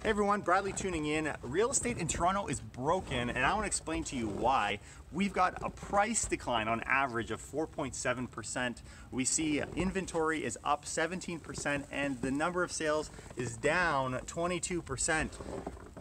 Hey everyone, Bradley tuning in. Real estate in Toronto is broken, and I want to explain to you why. We've got a price decline on average of 4.7%. We see inventory is up 17%, and the number of sales is down 22%.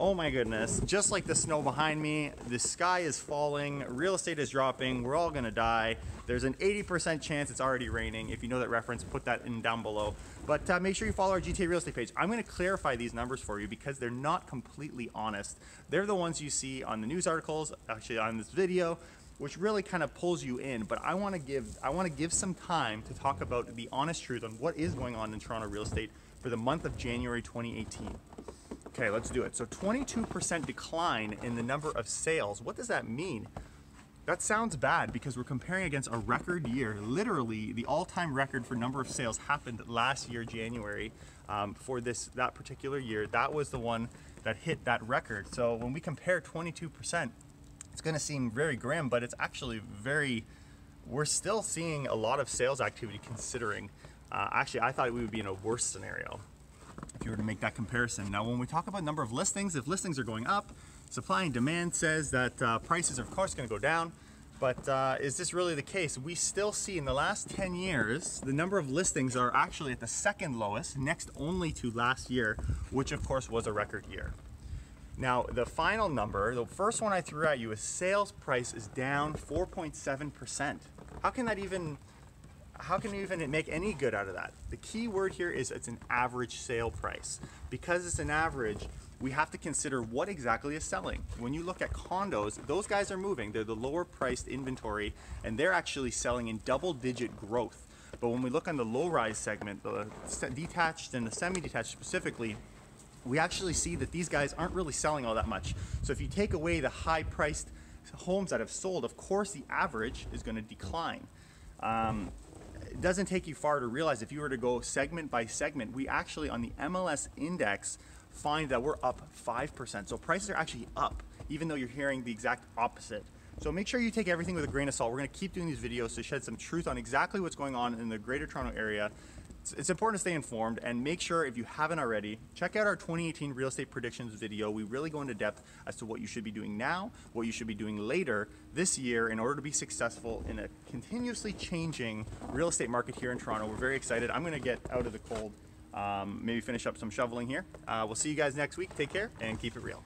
Oh my goodness, just like the snow behind me, the sky is falling, real estate is dropping, we're all gonna die. There's an 80% chance it's already raining. If you know that reference, put that in down below. But make sure you follow our GTA Real Estate page. I'm gonna clarify these numbers for you because they're not completely honest. They're the ones you see on the news articles, actually on this video, which really kind of pulls you in. But I wanna give some time to talk about the honest truth on what is going on in Toronto real estate for the month of January 2018. Okay, let's do it. So 22% decline in the number of sales. What does that mean? That sounds bad because we're comparing against a record year. Literally, the all-time record for number of sales happened last year, January, for that particular year. That was the one that hit that record. So when we compare 22%, it's gonna seem very grim, but it's actually we're still seeing a lot of sales activity considering. Actually, I thought we would be in a worse scenario if you were to make that comparison. Now, when we talk about number of listings, if listings are going up, supply and demand says that prices are of course going to go down. But is this really the case? We still see in the last 10 years, the number of listings are actually at the second lowest, next only to last year, which of course was a record year. Now, the final number, the first one I threw at you is sales price is down 4.7%. How can you even make any good out of that? The key word here is it's an average sale price. Because it's an average, we have to consider what exactly is selling. When you look at condos, those guys are moving. They're the lower priced inventory, and they're actually selling in double-digit growth. But when we look on the low-rise segment, the detached and the semi-detached specifically, we actually see that these guys aren't really selling all that much. So if you take away the high-priced homes that have sold, of course the average is going to decline. It doesn't take you far to realize if you were to go segment by segment, we actually on the MLS index find that we're up 5%. So prices are actually up, even though you're hearing the exact opposite. So make sure you take everything with a grain of salt. We're gonna keep doing these videos to shed some truth on exactly what's going on in the Greater Toronto area. It's important to stay informed, and make sure, if you haven't already, check out our 2018 real estate predictions video. We really go into depth as to what you should be doing now, what you should be doing later this year in order to be successful in a continuously changing real estate market here in Toronto. We're very excited. I'm gonna get out of the cold, maybe finish up some shoveling here. We'll see you guys next week. Take care and keep it real.